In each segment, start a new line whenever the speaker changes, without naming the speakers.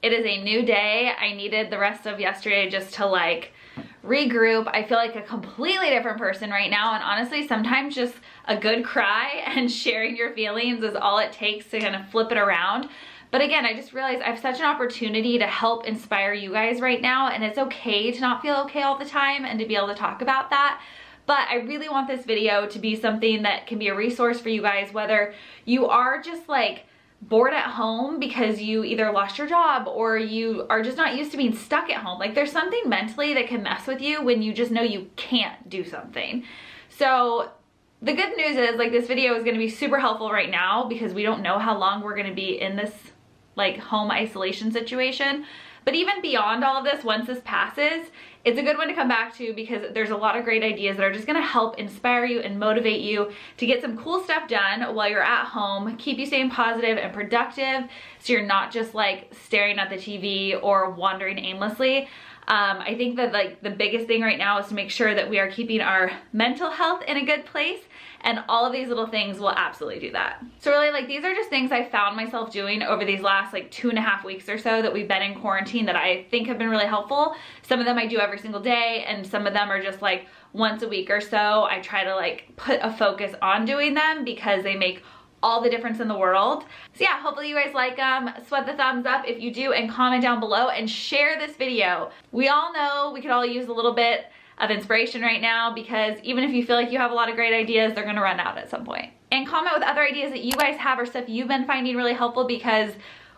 It is a new day. I needed the rest of yesterday just to like regroup. I feel like a completely different person right now, and honestly sometimes just a good cry and sharing your feelings is all it takes to kind of flip it around. But again, I just realized I have such an opportunity to help inspire you guys right now, and it's okay to not feel okay all the time and to be able to talk about that. But I really want this video to be something that can be a resource for you guys, whether you are just like bored at home because you either lost your job or you are just not used to being stuck at home. Like there's something mentally that can mess with you when you just know you can't do something. So the good news is like this video is going to be super helpful right now because we don't know how long we're going to be in this like home isolation situation. But even beyond all of this, once this passes, it's a good one to come back to because there's a lot of great ideas that are just gonna help inspire you and motivate you to get some cool stuff done while you're at home, keep you staying positive and productive so you're not just like staring at the TV or wandering aimlessly. I think that like the biggest thing right now is to make sure that we are keeping our mental health in a good place, and all of these little things will absolutely do that. So really like these are just things I found myself doing over these last like 2.5 weeks or so that we've been in quarantine that I think have been really helpful. Some of them I do every single day, and some of them are just like once a week or so. I try to like put a focus on doing them because they make all the difference in the world. So yeah, hopefully you guys like them. Sweat the thumbs up if you do, and comment down below and share this video. We all know we could all use a little bit of inspiration right now, because even if you feel like you have a lot of great ideas, they're gonna run out at some point. And comment with other ideas that you guys have or stuff you've been finding really helpful, because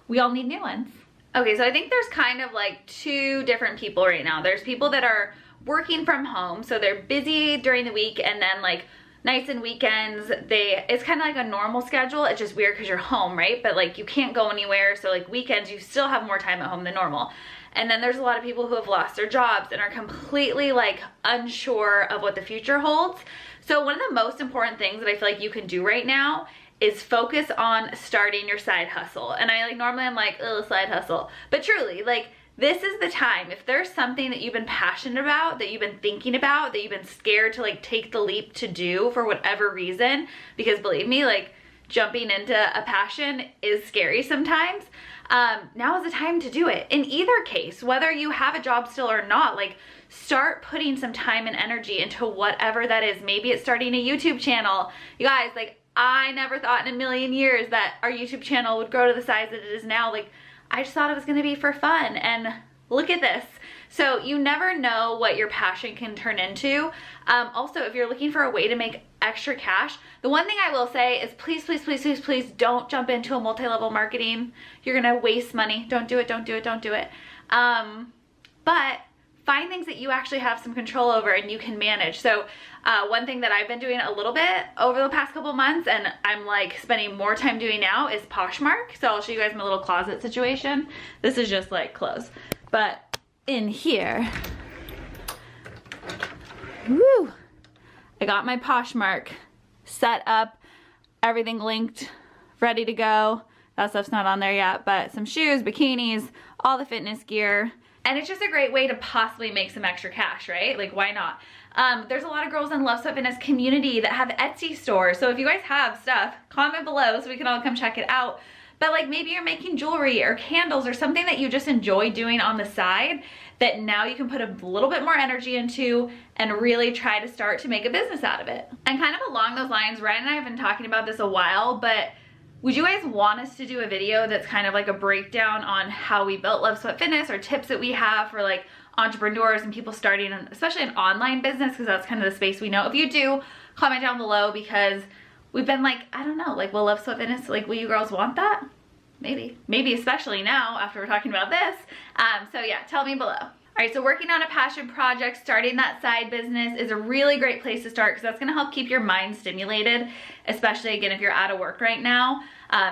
we all need new ones. Okay, so I think there's kind of like two different people right now. There's people that are working from home, so they're busy during the week, and then like nights and weekends, it's kind of like a normal schedule. It's just weird because you're home, right? But like you can't go anywhere, so like weekends you still have more time at home than normal. And then there's a lot of people who have lost their jobs and are completely like unsure of what the future holds. So one of the most important things that I feel like you can do right now is focus on starting your side hustle. And I like normally I'm like, oh, side hustle, but truly like this is the time. If there's something that you've been passionate about, that you've been thinking about, that you've been scared to like take the leap to do for whatever reason, because believe me, like jumping into a passion is scary sometimes. Now is the time to do it. In either case, whether you have a job still or not, like start putting some time and energy into whatever that is. Maybe it's starting a YouTube channel. You guys, like I never thought in a million years that our YouTube channel would grow to the size that it is now. Like I just thought it was gonna be for fun, and look at this. So you never know what your passion can turn into. Also, if you're looking for a way to make extra cash, the one thing I will say is please, please, please, please, please don't jump into a multi-level marketing. You're gonna waste money. Don't do it, don't do it, don't do it. But find things that you actually have some control over and you can manage. So one thing that I've been doing a little bit over the past couple months, and I'm like spending more time doing now, is Poshmark. So I'll show you guys my little closet situation. This is just like clothes. But in here, woo, I got my Poshmark set up, everything linked, ready to go. That stuff's not on there yet, but some shoes, bikinis, all the fitness gear. And it's just a great way to possibly make some extra cash, right? Like, why not? There's a lot of girls in LSF Fitness community that have Etsy stores. So if you guys have stuff, comment below so we can all come check it out. But like maybe you're making jewelry or candles or something that you just enjoy doing on the side that now you can put a little bit more energy into and really try to start to make a business out of it. And kind of along those lines, Ryan and I have been talking about this a while, but would you guys want us to do a video that's kind of like a breakdown on how we built LSF Fitness, or tips that we have for like entrepreneurs and people starting, especially an online business, because that's kind of the space we know? If you do, comment down below, because we've been like, I don't know, like will LSF Fitness, like will you girls want that? Maybe especially now after we're talking about this. So yeah, tell me below. All right, so working on a passion project, starting that side business is a really great place to start, because that's gonna help keep your mind stimulated, especially again, if you're out of work right now.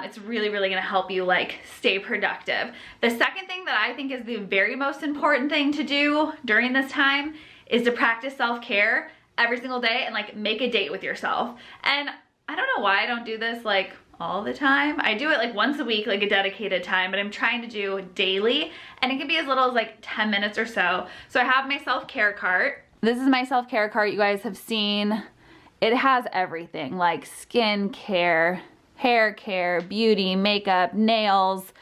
It's really, really gonna help you like stay productive. The second thing that I think is the very most important thing to do during this time is to practice self-care every single day and like make a date with yourself. And I don't know why I don't do this like all the time. I do it like once a week, like a dedicated time, but I'm trying to do daily, and it can be as little as like 10 minutes or so. So I have my self-care cart. This is my self-care cart. You guys have seen, it has everything like skin care, hair care, beauty, makeup, nails,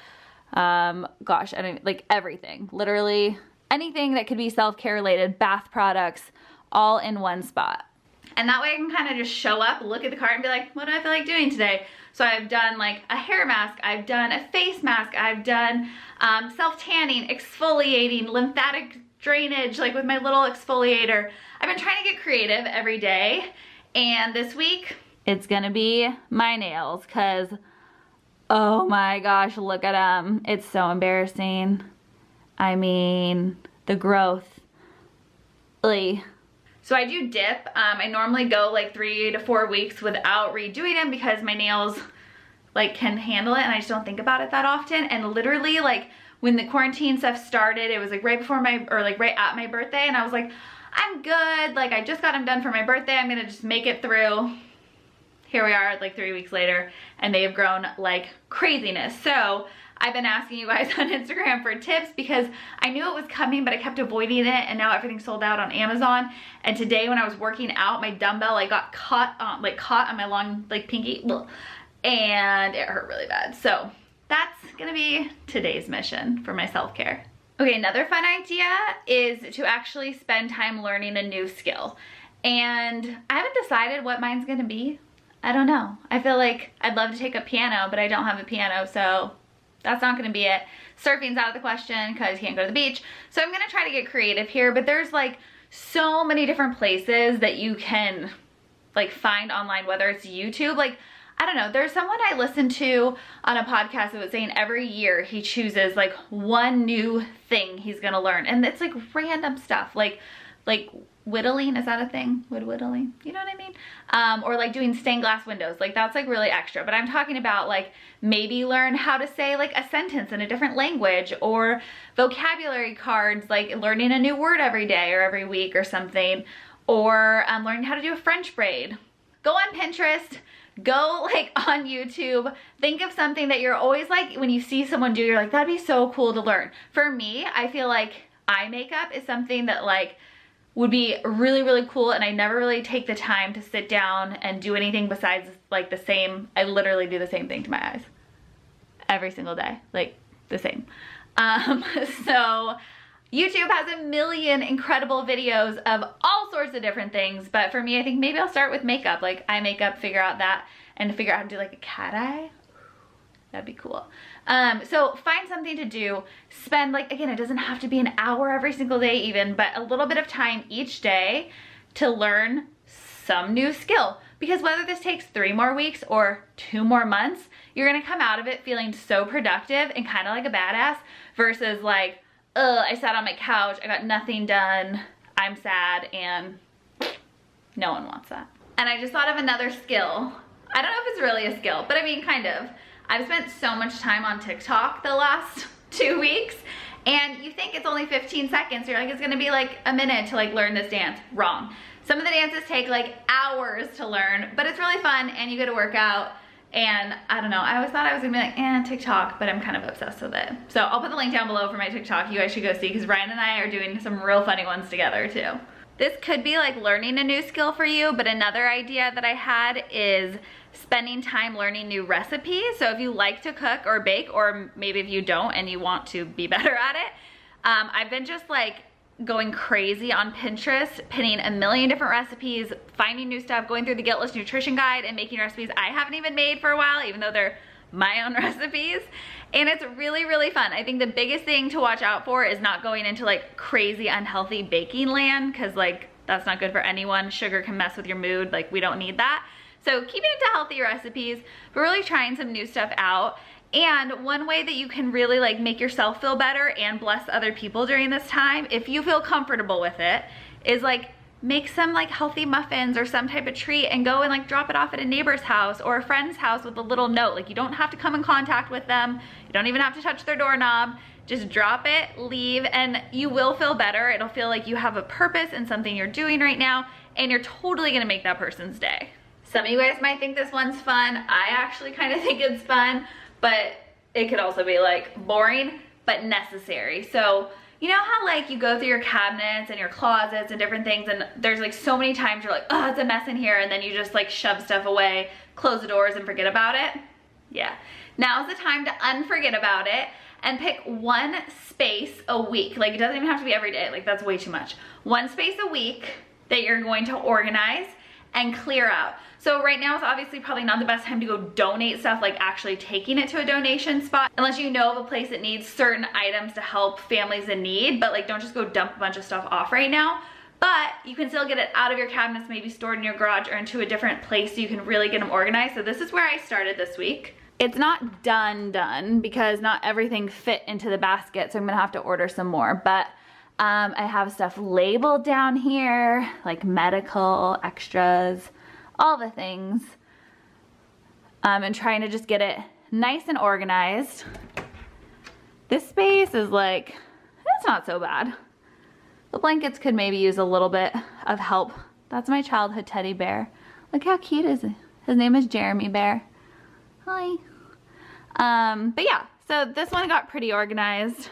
Gosh, I don't, like everything, literally anything that could be self-care related, bath products, all in one spot. And that way I can kind of just show up, look at the cart and be like, what do I feel like doing today? So I've done like a hair mask, I've done a face mask, I've done self-tanning, exfoliating, lymphatic drainage, like with my little exfoliator. I've been trying to get creative every day. And this week, it's gonna be my nails, cause oh my gosh, look at them. It's so embarrassing. I mean, the growth. Really. So I do dip. I normally go like 3 to 4 weeks without redoing them because my nails like can handle it and I just don't think about it that often. And literally like when the quarantine stuff started, it was like right before my, or like right at my birthday, and I was like, I'm good. Like I just got them done for my birthday. I'm gonna just make it through. Here we are like 3 weeks later and they have grown like craziness. So I've been asking you guys on Instagram for tips because I knew it was coming, but I kept avoiding it, and now everything's sold out on Amazon. And today when I was working out, my dumbbell like got caught on my long like pinky, and it hurt really bad. So that's gonna be today's mission for my self-care. Okay, another fun idea is to actually spend time learning a new skill. And I haven't decided what mine's gonna be. I don't know. I feel like I'd love to take up piano, but I don't have a piano, so that's not gonna be it. Surfing's out of the question because you can't go to the beach. So I'm gonna try to get creative here, but there's like so many different places that you can like find online, whether it's YouTube. Like, I don't know, there's someone I listened to on a podcast that was saying every year he chooses like one new thing he's gonna learn. And it's like random stuff, like whittling, is that a thing? Whittling, you know what I mean? Or like doing stained glass windows, like that's like really extra. But I'm talking about like maybe learn how to say like a sentence in a different language, or vocabulary cards, like learning a new word every day or every week or something, or learning how to do a French braid. Go on Pinterest, go like on YouTube, think of something that you're always like, when you see someone do, you're like, that'd be so cool to learn. For me, I feel like eye makeup is something that like would be really, really cool, and I never really take the time to sit down and do anything besides like the same, I literally do the same thing to my eyes every single day, like the same. So YouTube has a million incredible videos of all sorts of different things, but for me, I think maybe I'll start with makeup, like eye makeup, figure out that, and figure out how to do like a cat eye. That'd be cool. So find something to do, spend like, again, it doesn't have to be an hour every single day even, but a little bit of time each day to learn some new skill. Because whether this takes 3 more weeks or 2 more months, you're gonna come out of it feeling so productive and kind of like a badass versus like, ugh, I sat on my couch, I got nothing done, I'm sad, and no one wants that. And I just thought of another skill. I don't know if it's really a skill, but I mean, kind of. I've spent so much time on TikTok the last 2 weeks, and you think it's only 15 seconds. You're like, it's gonna be like a minute to like learn this dance. Wrong. Some of the dances take like hours to learn, but it's really fun and you get a workout. And I don't know, I always thought I was gonna be like, TikTok, but I'm kind of obsessed with it. So I'll put the link down below for my TikTok. You guys should go see, because Ryan and I are doing some real funny ones together too. This could be like learning a new skill for you, but another idea that I had is spending time learning new recipes. So if you like to cook or bake, or maybe if you don't and you want to be better at it, I've been just like going crazy on Pinterest, pinning a million different recipes, finding new stuff, going through the Guiltless Nutrition Guide and making recipes I haven't even made for a while, even though they're my own recipes. And it's really, really fun. I think the biggest thing to watch out for is not going into like crazy unhealthy baking land, because like that's not good for anyone. Sugar can mess with your mood. Like we don't need that. So keeping it to healthy recipes, but really trying some new stuff out. And one way that you can really like make yourself feel better and bless other people during this time, if you feel comfortable with it, is like make some like healthy muffins or some type of treat and go and like drop it off at a neighbor's house or a friend's house with a little note. Like you don't have to come in contact with them. You don't even have to touch their doorknob. Just drop it, leave, and you will feel better. It'll feel like you have a purpose in something you're doing right now, and you're totally gonna make that person's day. Some of you guys might think this one's fun. I actually kind of think it's fun, but it could also be like boring, but necessary. So you know how like you go through your cabinets and your closets and different things, and there's like so many times you're like, oh, it's a mess in here, and then you just like shove stuff away, close the doors and forget about it? Yeah. Now's the time to unforget about it and pick one space a week. Like, it doesn't even have to be every day. Like, that's way too much. One space a week that you're going to organize and clear out. So right now is obviously probably not the best time to go donate stuff, like actually taking it to a donation spot, unless you know of a place that needs certain items to help families in need, but like don't just go dump a bunch of stuff off right now. But you can still get it out of your cabinets, maybe stored in your garage or into a different place so you can really get them organized. So this is where I started this week. It's not done because not everything fit into the basket, so I'm gonna have to order some more. But I have stuff labeled down here, like medical, extras, all the things. And trying to just get it nice and organized. This space is like, it's not so bad. The blankets could maybe use a little bit of help. That's my childhood teddy bear. Look how cute is it? His name is Jeremy Bear. Hi. But yeah, so this one got pretty organized.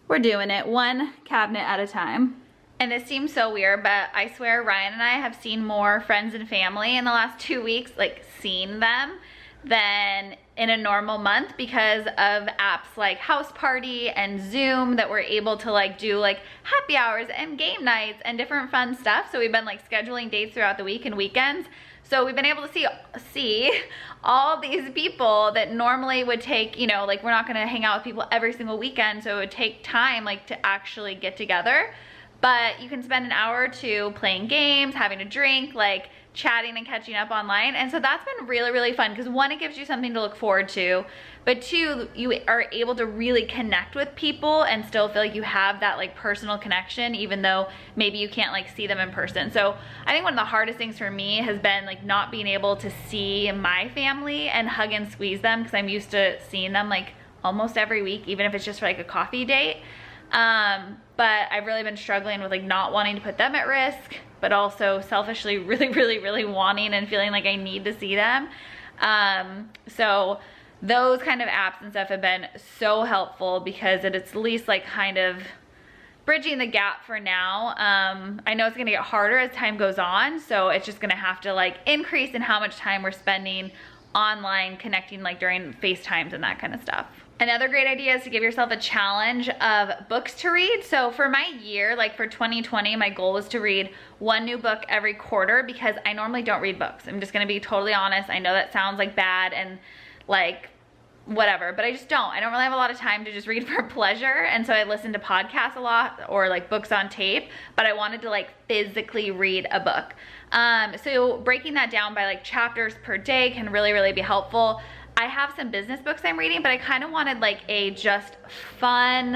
We're doing it one cabinet at a time. And this seems so weird, but I swear Ryan and I have seen more friends and family in the last 2 weeks, like seen them, than in a normal month because of apps like House Party and Zoom that we're able to like do like happy hours and game nights and different fun stuff. So we've been like scheduling dates throughout the week and weekends. So we've been able to see all these people that normally would take, you know, like we're not gonna hang out with people every single weekend, so it would take time like to actually get together. But you can spend an hour or two playing games, having a drink, like chatting and catching up online. And so that's been really, really fun because one, it gives you something to look forward to, but two, you are able to really connect with people and still feel like you have that like personal connection, even though maybe you can't like see them in person. So I think one of the hardest things for me has been like not being able to see my family and hug and squeeze them because I'm used to seeing them like almost every week, even if it's just for like a coffee date. But I've really been struggling with like not wanting to put them at risk, but also selfishly really wanting and feeling like I need to see them. So those kind of apps and stuff have been so helpful because it's at least like kind of bridging the gap for now. I know it's gonna get harder as time goes on, so it's just gonna have to like increase in how much time we're spending online connecting like during FaceTimes and that kind of stuff. Another great idea is to give yourself a challenge of books to read. So for my year, like for 2020, my goal was to read one new book every quarter because I normally don't read books. I'm just gonna be totally honest. I know that sounds like bad and like whatever, but I just don't. I don't really have a lot of time to just read for pleasure. And so I listen to podcasts a lot or like books on tape, but I wanted to like physically read a book. So breaking that down by like chapters per day can really be helpful. I have some business books I'm reading, but I kind of wanted like a just fun,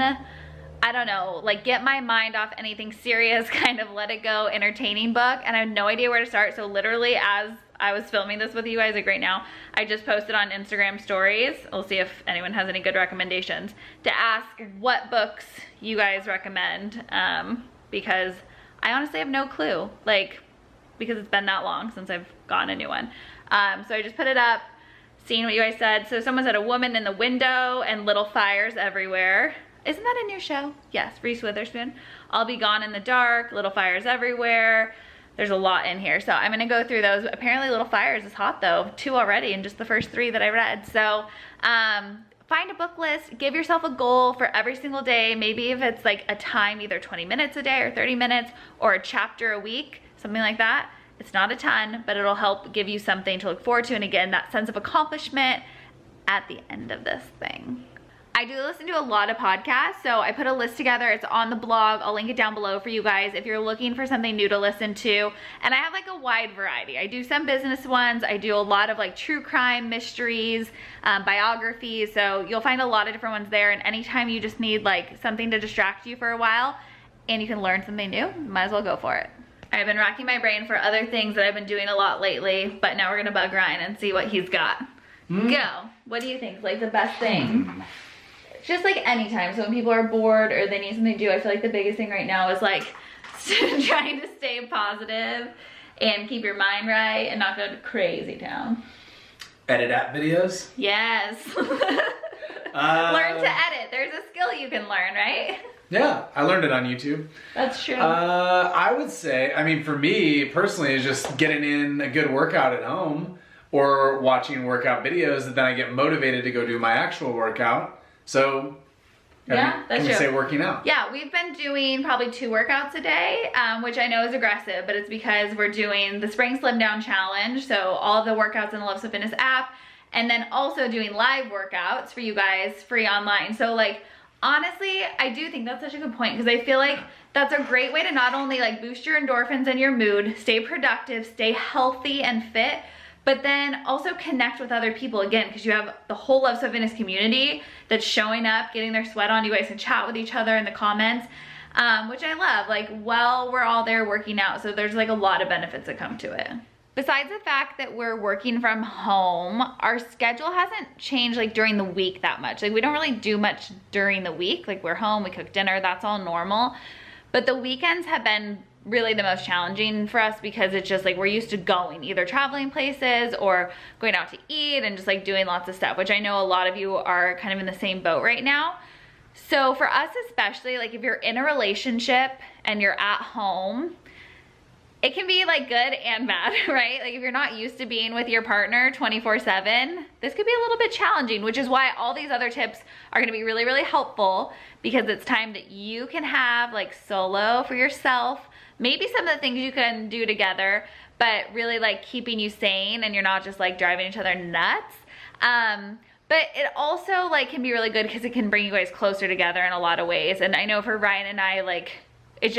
I don't know, like get my mind off anything serious, kind of let it go, entertaining book. And I have no idea where to start. So literally as I was filming this with you guys like right now, I just posted on Instagram stories. We'll see if anyone has any good recommendations to ask what books you guys recommend. Because I honestly have no clue, like, because it's been that long since I've gotten a new one. So I just put it up. Seeing what you guys said. So someone said A Woman in the Window and Little Fires Everywhere. Isn't that a new show? Yes, Reese Witherspoon. I'll Be Gone in the Dark, Little Fires Everywhere. There's a lot in here. So I'm gonna go through those. Apparently Little Fires is hot though. 2 already and just the first 3 that I read. So find a book list, give yourself a goal for every single day. Maybe if it's like a time, either 20 minutes a day or 30 minutes or a chapter a week, something like that. It's not a ton, but it'll help give you something to look forward to. And again, that sense of accomplishment at the end of this thing. I do listen to a lot of podcasts, so I put a list together. It's on the blog. I'll link it down below for you guys if you're looking for something new to listen to. And I have like a wide variety. I do some business ones. I do a lot of like true crime, mysteries, biographies. So you'll find a lot of different ones there. And anytime you just need like something to distract you for a while and you can learn something new, might as well go for it. I've been racking my brain for other things that I've been doing a lot lately, but now we're gonna bug Ryan and see what he's got. Go. What do you think? Like the best thing? Just like anytime. So when people are bored or they need something to do, I feel like the biggest thing right now is like trying to stay positive and keep your mind right and not go to crazy town.
Edit app videos?
Yes. Learn to edit. There's a skill you can learn, right?
Yeah, I learned it on YouTube.
That's true.
I would say, I mean, for me personally, is just getting in a good workout at home or watching workout videos that then I get motivated to go do my actual workout. So
Yeah, that's
Can
true.
we say working out?
Yeah, we've been doing probably 2 workouts a day, which I know is aggressive, but it's because we're doing the Spring Slim Down Challenge. So all of the workouts in the LSF Fitness app, and then also doing live workouts for you guys free online. So like, honestly, I do think that's such a good point, because I feel like that's a great way to not only like boost your endorphins and your mood, stay productive, stay healthy and fit, but then also connect with other people again, because you have the whole LSF Fitness community that's showing up, getting their sweat on. You guys can chat with each other in the comments, which I love. Like, well, we're all there working out, so there's like a lot of benefits that come to it. Besides the fact that we're working from home, our schedule hasn't changed like during the week that much. Like, we don't really do much during the week. Like, we're home, we cook dinner, that's all normal. But the weekends have been really the most challenging for us, because it's just like we're used to going, either traveling places or going out to eat and just like doing lots of stuff, which I know a lot of you are kind of in the same boat right now. So for us especially, like if you're in a relationship and you're at home, it can be like good and bad, right? Like if you're not used to being with your partner 24/7, this could be a little bit challenging, which is why all these other tips are gonna be really, really helpful, because it's time that you can have like solo for yourself. Maybe some of the things you can do together, but really like keeping you sane and you're not just like driving each other nuts. But it also like can be really good because it can bring you guys closer together in a lot of ways. And I know for Ryan and I, like, it's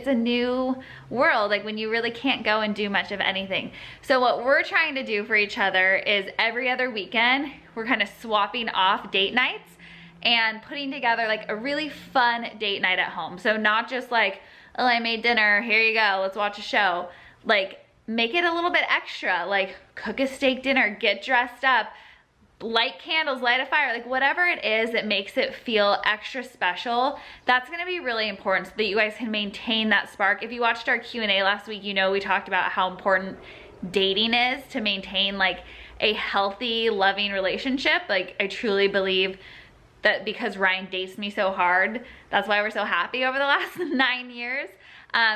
a new world, like when you really can't go and do much of anything. So what we're trying to do for each other is every other weekend, we're kind of swapping off date nights and putting together like a really fun date night at home. So not just like, oh, I made dinner, here you go, let's watch a show. Like, make it a little bit extra, like cook a steak dinner, get dressed up, light candles, light a fire, like whatever it is that makes it feel extra special. That's gonna be really important so that you guys can maintain that spark. If you watched our Q&A last week, you know we talked about how important dating is to maintain like a healthy, loving relationship. Like, I truly believe that because Ryan dates me so hard, that's why we're so happy over the last 9 years,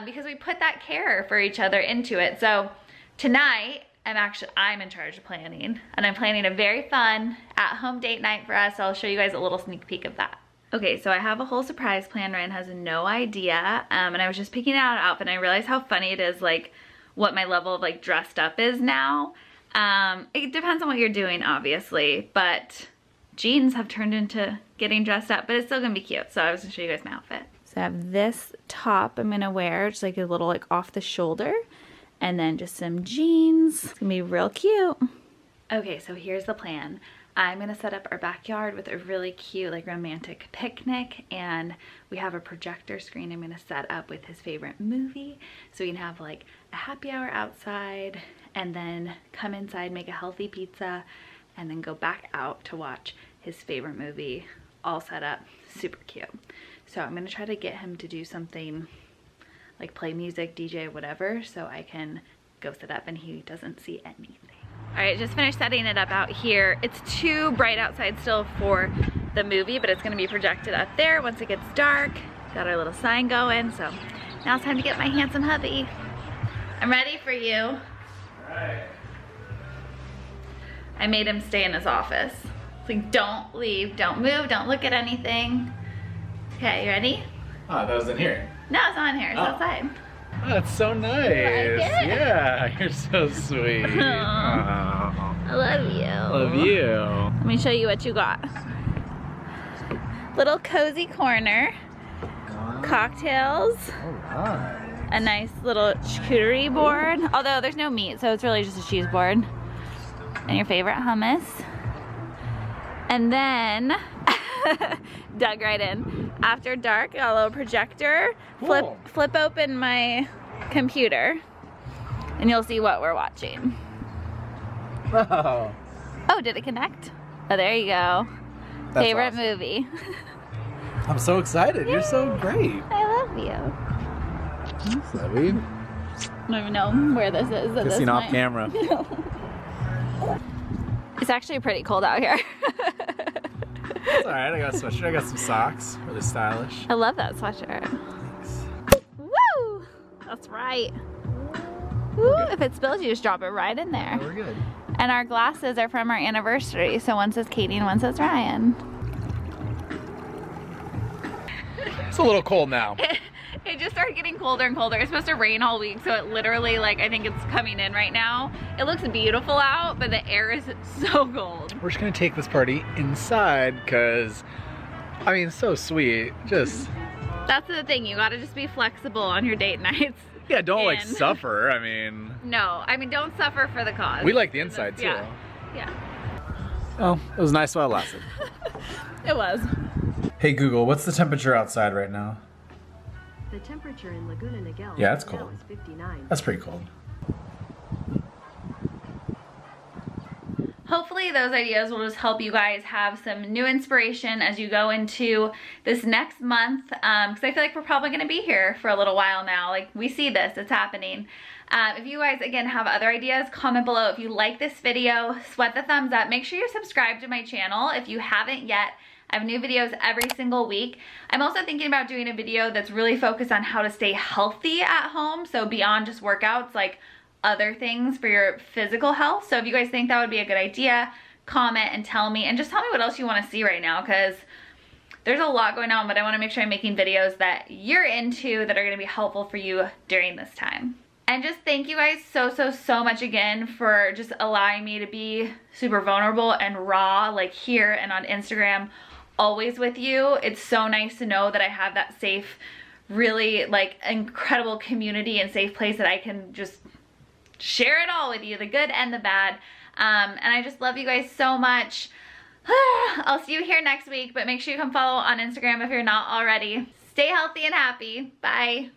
because we put that care for each other into it. So tonight, I'm in charge of planning, and I'm planning a very fun at-home date night for us. So I'll show you guys a little sneak peek of that. Okay, so I have a whole surprise plan. Ryan has no idea, and I was just picking out an outfit, and I realized how funny it is, like what my level of like dressed up is now. It depends on what you're doing, obviously, but jeans have turned into getting dressed up, but it's still gonna be cute. So I was gonna show you guys my outfit. So I have this top I'm gonna wear, just like a little like off the shoulder, and then just some jeans. It's gonna be real cute. Okay, so here's the plan. I'm gonna set up our backyard with a really cute like romantic picnic, and we have a projector screen I'm gonna set up with his favorite movie, so we can have like a happy hour outside and then come inside, make a healthy pizza, and then go back out to watch his favorite movie, all set up, super cute. So I'm gonna try to get him to do something like play music, DJ, whatever, so I can go set up and he doesn't see anything. All right, just finished setting it up out here. It's too bright outside still for the movie, but it's gonna be projected up there once it gets dark. Got our little sign going, so now it's time to get my handsome hubby. I'm ready for you. All
right.
I made him stay in his office. It's like, don't leave, don't move, don't look at anything. Okay, you ready?
Oh, that was in here.
No, it's not in here, it's outside.
Oh, that's so nice. Yeah, you're so sweet. Oh,
I love you.
Love you.
Let me show you what you got. Little cozy corner, cocktails,
Alright.
a nice little charcuterie board, although there's no meat, so it's really just a cheese board, and your favorite hummus. And then, dug right in. After dark, got a little projector,
Cool.
flip open my computer, and you'll see what we're watching.
Oh.
Oh, did it connect? Oh, there you go.
That's
Favorite
awesome.
movie.
I'm so excited. You're so great.
I love you.
Thanks, Lovey.
I don't even know where this is at this
Kissing off
point.
camera.
It's actually pretty cold out here.
It's alright, I got a sweatshirt. I got some socks. Really stylish.
I love that sweatshirt.
Thanks.
Woo! That's right. Woo! If it spills, you just drop it right in there.
We're good.
And our glasses are from our anniversary, so one says Katie and one says Ryan.
It's a little cold now.
It just started getting colder and colder. It's supposed to rain all week, so it literally, like, I think it's coming in right now. It looks beautiful out, but the air is so cold.
We're just gonna take this party inside because, I mean, so sweet. Just.
That's the thing, you gotta just be flexible on your date nights.
Yeah, don't like suffer, I mean.
No, I mean, don't suffer for the cause.
We like the inside too.
Yeah, yeah.
Oh, it was nice while it lasted.
It was.
Hey Google, what's the temperature outside right now?
The temperature in Laguna Niguel
Yeah, it's cold.
is 59.
That's pretty cold.
Hopefully those ideas will just help you guys have some new inspiration as you go into this next month, because I feel like we're probably going to be here for a little while now. Like, we see this, it's happening. If you guys, again, have other ideas, comment below. If you like this video, sweat the thumbs up. Make sure you're subscribed to my channel if you haven't yet. I have new videos every single week. I'm also thinking about doing a video that's really focused on how to stay healthy at home, so beyond just workouts, like other things for your physical health. So if you guys think that would be a good idea, comment and tell me, and just tell me what else you want to see right now, because there's a lot going on, but I want to make sure I'm making videos that you're into that are going to be helpful for you during this time. And just thank you guys so much again for just allowing me to be super vulnerable and raw, like here and on Instagram, always with you. It's so nice to know that I have that safe, really like incredible community and safe place that I can just share it all with you, the good and the bad. And I just love you guys so much. I'll see you here next week, but make sure you come follow on Instagram if you're not already. Stay healthy and happy. Bye.